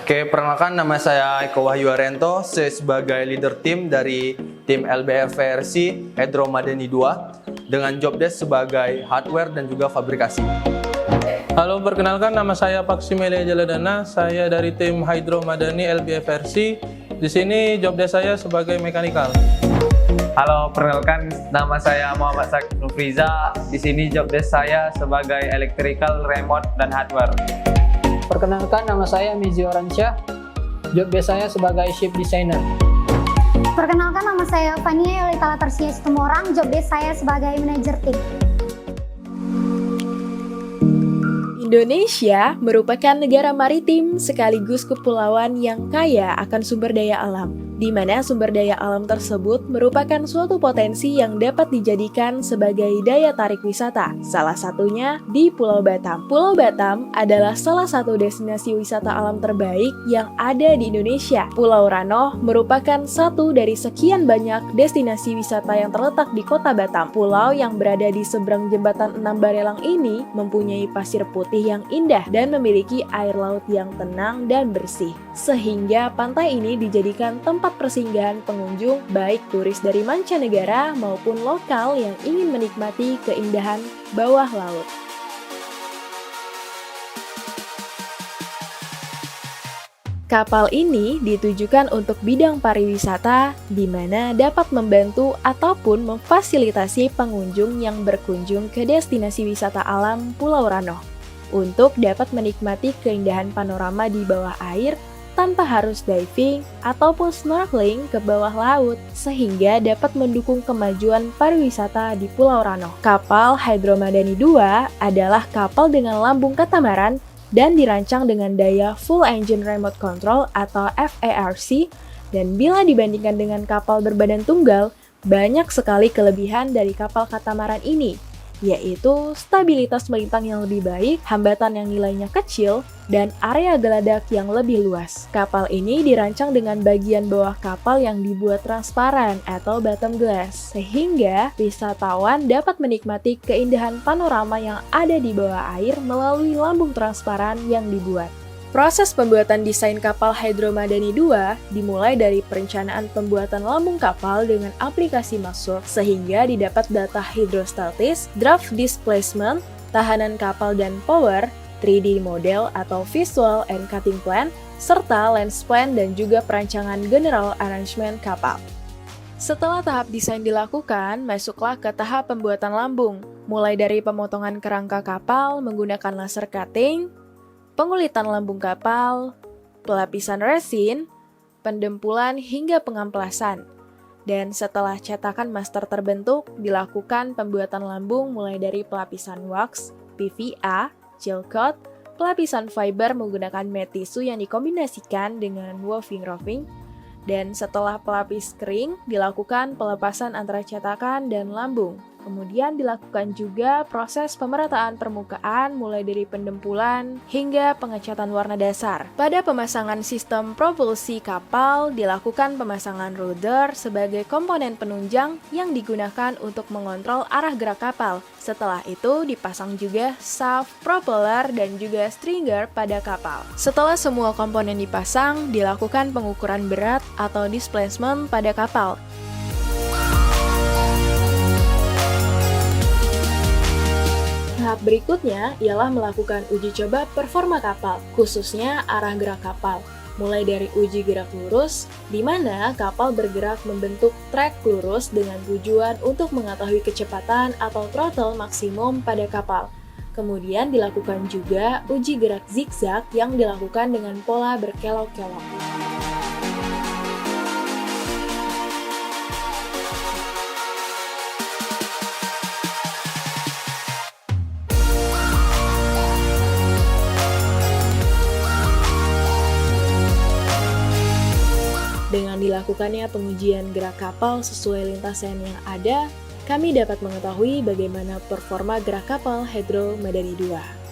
Oke, perkenalkan nama saya Eko Wahyu Arento, saya sebagai leader tim dari tim LBFRC Hydro Madani 2 dengan job desk sebagai hardware dan juga fabrikasi. Halo, perkenalkan nama saya Paksi Melia Jaladana, saya dari tim Hydro Madani LBFRC. Di sini job desk saya sebagai mekanikal. Halo, perkenalkan nama saya Muhammad Sakif Nufriza. Di sini job desk saya sebagai electrical, remote, dan hardware. Perkenalkan nama saya Mizio Ransyah, job desk saya sebagai shift designer. Perkenalkan nama saya Fania Yolita Latarsia Situmorang, job desk saya sebagai manajer tim. Indonesia merupakan negara maritim sekaligus kepulauan yang kaya akan sumber daya alam, di mana sumber daya alam tersebut merupakan suatu potensi yang dapat dijadikan sebagai daya tarik wisata, salah satunya di Pulau Batam. Pulau Batam adalah salah satu destinasi wisata alam terbaik yang ada di Indonesia. Pulau Ranoh merupakan satu dari sekian banyak destinasi wisata yang terletak di kota Batam. Pulau yang berada di seberang jembatan 6 Barelang ini mempunyai pasir putih yang indah dan memiliki air laut yang tenang dan bersih, sehingga pantai ini dijadikan tempat persinggahan pengunjung baik turis dari mancanegara maupun lokal yang ingin menikmati keindahan bawah laut. Kapal ini ditujukan untuk bidang pariwisata, di mana dapat membantu ataupun memfasilitasi pengunjung yang berkunjung ke destinasi wisata alam Pulau Ranoh untuk dapat menikmati keindahan panorama di bawah air tanpa harus diving ataupun snorkeling ke bawah laut, sehingga dapat mendukung kemajuan pariwisata di Pulau Ranoh. Kapal Hydro Madani 2 adalah kapal dengan lambung katamaran dan dirancang dengan daya Full Engine Remote Control atau FERC, dan bila dibandingkan dengan kapal berbadan tunggal, banyak sekali kelebihan dari kapal katamaran ini, yaitu stabilitas melintang yang lebih baik, hambatan yang nilainya kecil, dan area geladak yang lebih luas. Kapal ini dirancang dengan bagian bawah kapal yang dibuat transparan atau bottom glass, sehingga wisatawan dapat menikmati keindahan panorama yang ada di bawah air melalui lambung transparan yang dibuat. Proses pembuatan desain kapal Hydro Madani 2 dimulai dari perencanaan pembuatan lambung kapal dengan aplikasi Masuk, sehingga didapat data hidrostatis, draft displacement, tahanan kapal dan power, 3D model atau visual and cutting plan, serta lens plan dan juga perancangan general arrangement kapal. Setelah tahap desain dilakukan, masuklah ke tahap pembuatan lambung, mulai dari pemotongan kerangka kapal menggunakan laser cutting, pengulitan lambung kapal, pelapisan resin, pendempulan hingga pengamplasan. Dan setelah cetakan master terbentuk, dilakukan pembuatan lambung mulai dari pelapisan wax, PVA, gel coat, pelapisan fiber menggunakan mat tisu yang dikombinasikan dengan woven roving, dan setelah pelapis kering, dilakukan pelepasan antara cetakan dan lambung. Kemudian dilakukan juga proses pemerataan permukaan mulai dari pendempulan hingga pengecatan warna dasar. Pada pemasangan sistem propulsi kapal, dilakukan pemasangan rudder sebagai komponen penunjang yang digunakan untuk mengontrol arah gerak kapal. Setelah itu dipasang juga shaft, propeller, dan juga stringer pada kapal. Setelah semua komponen dipasang, dilakukan pengukuran berat atau displacement pada kapal. Tahap berikutnya ialah melakukan uji coba performa kapal, khususnya arah gerak kapal. Mulai dari uji gerak lurus, di mana kapal bergerak membentuk trek lurus dengan tujuan untuk mengetahui kecepatan atau throttle maksimum pada kapal. Kemudian dilakukan juga uji gerak zigzag yang dilakukan dengan pola berkelok-kelok. Dengan dilakukannya pengujian gerak kapal sesuai lintasan yang ada, kami dapat mengetahui bagaimana performa gerak kapal Hydro Madani 2.